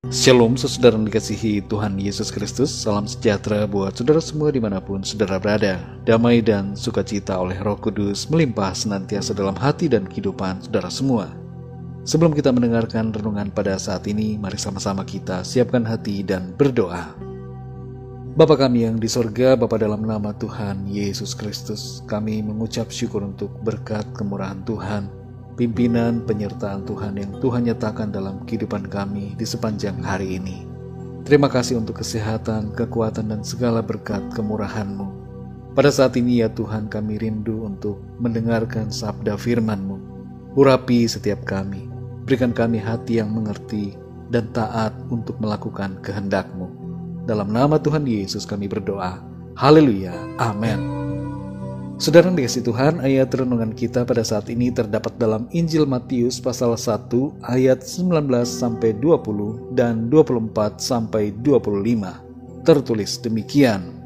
Shalom saudara yang dikasihi Tuhan Yesus Kristus. Salam sejahtera buat saudara semua dimanapun saudara berada. Damai dan sukacita oleh Roh Kudus melimpah senantiasa dalam hati dan kehidupan saudara semua. Sebelum kita mendengarkan renungan pada saat ini, mari sama-sama kita siapkan hati dan berdoa. Bapa kami yang di sorga, Bapa dalam nama Tuhan Yesus Kristus, kami mengucap syukur untuk berkat kemurahan Tuhan, pimpinan penyertaan Tuhan yang Tuhan nyatakan dalam kehidupan kami di sepanjang hari ini. Terima kasih untuk kesehatan, kekuatan, dan segala berkat kemurahan-Mu. Pada saat ini ya Tuhan, kami rindu untuk mendengarkan sabda firman-Mu. Urapi setiap kami, berikan kami hati yang mengerti dan taat untuk melakukan kehendak-Mu. Dalam nama Tuhan Yesus kami berdoa. Haleluya. Amin. Saudara yang dikasihi Tuhan, ayat renungan kita pada saat ini terdapat dalam Injil Matius pasal 1 ayat 19-20 dan 24-25. Tertulis demikian.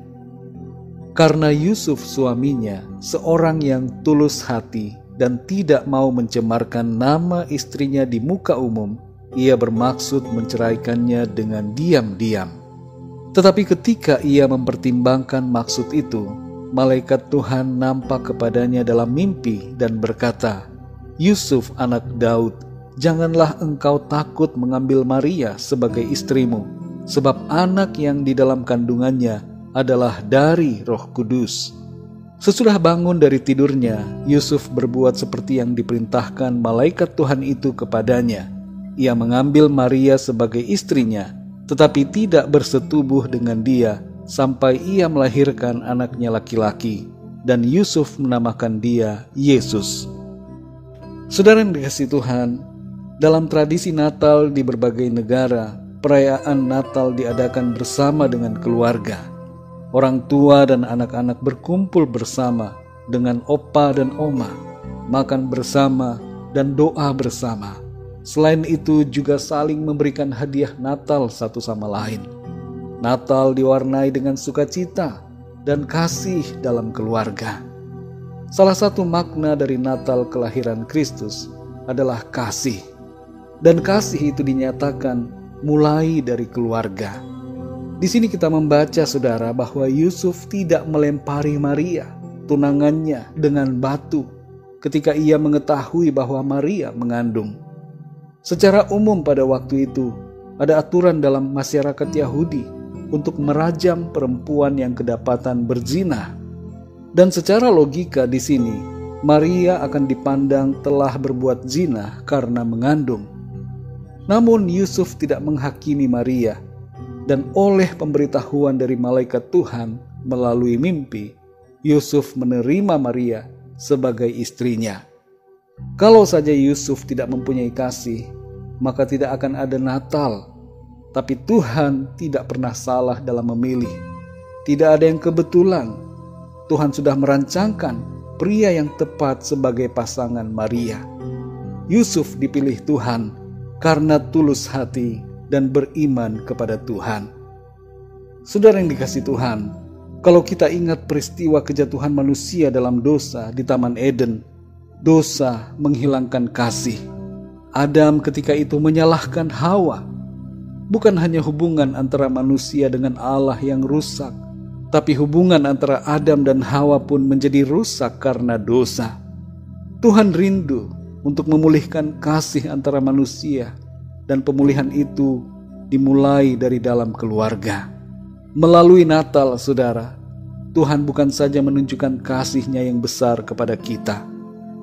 Karena Yusuf suaminya seorang yang tulus hati dan tidak mau mencemarkan nama istrinya di muka umum, ia bermaksud menceraikannya dengan diam-diam. Tetapi ketika ia mempertimbangkan maksud itu, malaikat Tuhan nampak kepadanya dalam mimpi dan berkata, "Yusuf anak Daud, janganlah engkau takut mengambil Maria sebagai istrimu, sebab anak yang di dalam kandungannya adalah dari Roh Kudus." Sesudah bangun dari tidurnya, Yusuf berbuat seperti yang diperintahkan malaikat Tuhan itu kepadanya. Ia mengambil Maria sebagai istrinya, tetapi tidak bersetubuh dengan dia, sampai ia melahirkan anaknya laki-laki, dan Yusuf menamakan dia Yesus. Saudara yang dikasihi Tuhan, dalam tradisi Natal di berbagai negara, perayaan Natal diadakan bersama dengan keluarga. Orang tua dan anak-anak berkumpul bersama dengan opa dan oma, makan bersama dan doa bersama. Selain itu juga saling memberikan hadiah Natal satu sama lain. Natal diwarnai dengan sukacita dan kasih dalam keluarga. Salah satu makna dari Natal kelahiran Kristus adalah kasih. Dan kasih itu dinyatakan mulai dari keluarga. Di sini kita membaca saudara bahwa Yusuf tidak melempari Maria, tunangannya, dengan batu ketika ia mengetahui bahwa Maria mengandung. Secara umum pada waktu itu ada aturan dalam masyarakat Yahudi untuk merajam perempuan yang kedapatan berzina. Dan secara logika di sini, Maria akan dipandang telah berbuat zina karena mengandung. Namun Yusuf tidak menghakimi Maria, dan oleh pemberitahuan dari malaikat Tuhan melalui mimpi, Yusuf menerima Maria sebagai istrinya. Kalau saja Yusuf tidak mempunyai kasih, maka tidak akan ada Natal. Tapi Tuhan tidak pernah salah dalam memilih. Tidak ada yang kebetulan. Tuhan sudah merancangkan pria yang tepat sebagai pasangan Maria. Yusuf dipilih Tuhan karena tulus hati dan beriman kepada Tuhan. Saudara yang dikasihi Tuhan, kalau kita ingat peristiwa kejatuhan manusia dalam dosa di Taman Eden, dosa menghilangkan kasih. Adam ketika itu menyalahkan Hawa. Bukan hanya hubungan antara manusia dengan Allah yang rusak, tapi hubungan antara Adam dan Hawa pun menjadi rusak karena dosa. Tuhan rindu untuk memulihkan kasih antara manusia, dan pemulihan itu dimulai dari dalam keluarga. Melalui Natal, saudara, Tuhan bukan saja menunjukkan kasih-Nya yang besar kepada kita,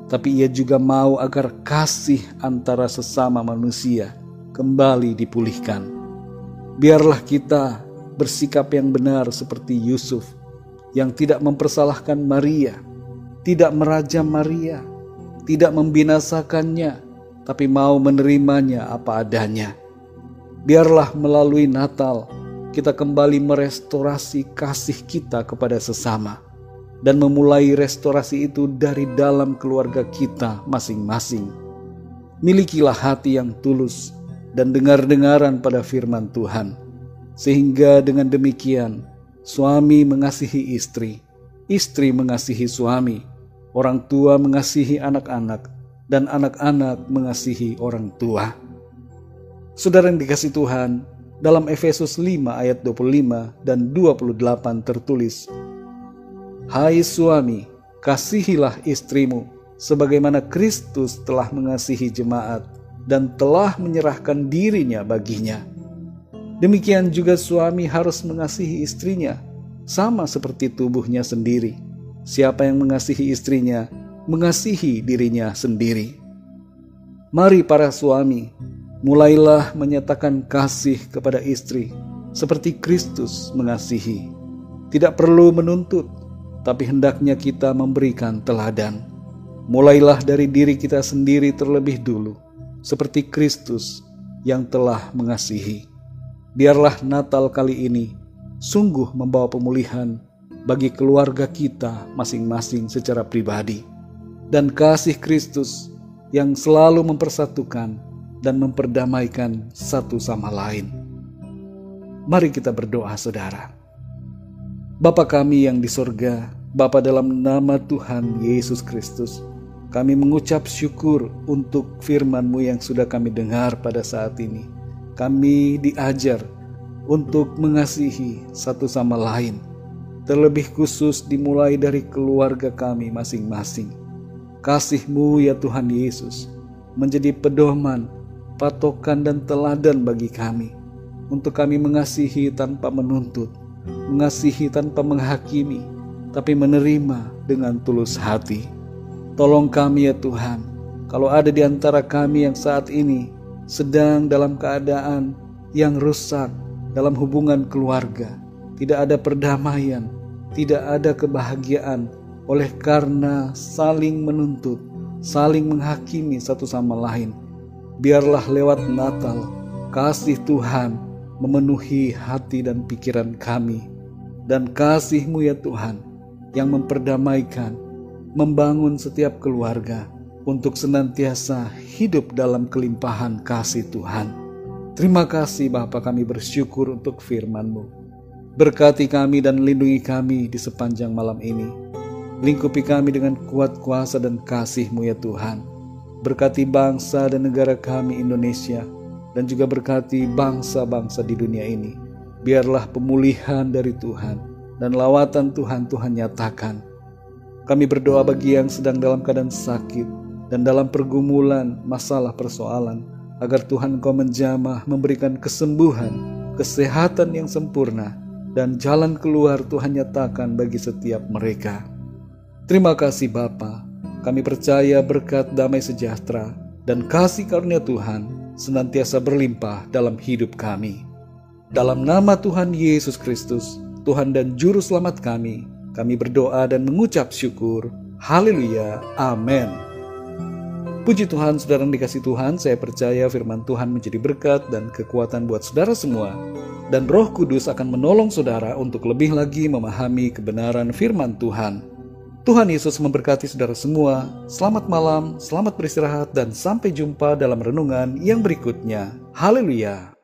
tapi Ia juga mau agar kasih antara sesama manusia kembali dipulihkan. Biarlah kita bersikap yang benar seperti Yusuf, yang tidak mempersalahkan Maria, tidak merajam Maria, tidak membinasakannya, tapi mau menerimanya apa adanya. Biarlah melalui Natal kita kembali merestorasi kasih kita kepada sesama, dan memulai restorasi itu dari dalam keluarga kita masing-masing. Milikilah hati yang tulus dan dengar-dengaran pada firman Tuhan, sehingga dengan demikian suami mengasihi istri, istri mengasihi suami, orang tua mengasihi anak-anak, dan anak-anak mengasihi orang tua. Saudara yang dikasihi Tuhan, dalam Efesus 5 ayat 25 dan 28 tertulis, "Hai suami, kasihilah istrimu, sebagaimana Kristus telah mengasihi jemaat dan telah menyerahkan dirinya baginya. Demikian juga suami harus mengasihi istrinya, sama seperti tubuhnya sendiri. Siapa yang mengasihi istrinya, mengasihi dirinya sendiri." Mari para suami, mulailah menyatakan kasih kepada istri seperti Kristus mengasihi. Tidak perlu menuntut, tapi hendaknya kita memberikan teladan. Mulailah dari diri kita sendiri terlebih dulu, seperti Kristus yang telah mengasihi. Biarlah Natal kali ini sungguh membawa pemulihan bagi keluarga kita masing-masing secara pribadi. Dan kasih Kristus yang selalu mempersatukan dan memperdamaikan satu sama lain. Mari kita berdoa, saudara. Bapa kami yang di sorga, Bapa, dalam nama Tuhan Yesus Kristus, kami mengucap syukur untuk firman-Mu yang sudah kami dengar pada saat ini. Kami diajar untuk mengasihi satu sama lain, terlebih khusus dimulai dari keluarga kami masing-masing. Kasih-Mu ya Tuhan Yesus menjadi pedoman, patokan dan teladan bagi kami, untuk kami mengasihi tanpa menuntut, mengasihi tanpa menghakimi, tapi menerima dengan tulus hati. Tolong kami ya Tuhan, kalau ada di antara kami yang saat ini sedang dalam keadaan yang rusak dalam hubungan keluarga, tidak ada perdamaian, tidak ada kebahagiaan oleh karena saling menuntut, saling menghakimi satu sama lain. Biarlah lewat Natal, kasih Tuhan memenuhi hati dan pikiran kami, dan kasih-Mu ya Tuhan yang memperdamaikan, membangun setiap keluarga untuk senantiasa hidup dalam kelimpahan kasih Tuhan. Terima kasih Bapa, kami bersyukur untuk firman-Mu. Berkati kami dan lindungi kami di sepanjang malam ini. Lingkupi kami dengan kuat kuasa dan kasih-Mu ya Tuhan. Berkati bangsa dan negara kami Indonesia, dan juga berkati bangsa-bangsa di dunia ini. Biarlah pemulihan dari Tuhan dan lawatan Tuhan nyatakan. Kami berdoa bagi yang sedang dalam keadaan sakit dan dalam pergumulan masalah persoalan, agar Tuhan Engkau menjamah memberikan kesembuhan, kesehatan yang sempurna, dan jalan keluar Tuhan nyatakan bagi setiap mereka. Terima kasih Bapa. Kami percaya berkat damai sejahtera dan kasih karunia Tuhan senantiasa berlimpah dalam hidup kami. Dalam nama Tuhan Yesus Kristus, Tuhan dan Juru Selamat kami berdoa dan mengucap syukur. Haleluya. Amin. Puji Tuhan, saudara yang dikasihi Tuhan, saya percaya firman Tuhan menjadi berkat dan kekuatan buat saudara semua. Dan Roh Kudus akan menolong saudara untuk lebih lagi memahami kebenaran firman Tuhan. Tuhan Yesus memberkati saudara semua. Selamat malam, selamat beristirahat, dan sampai jumpa dalam renungan yang berikutnya. Haleluya.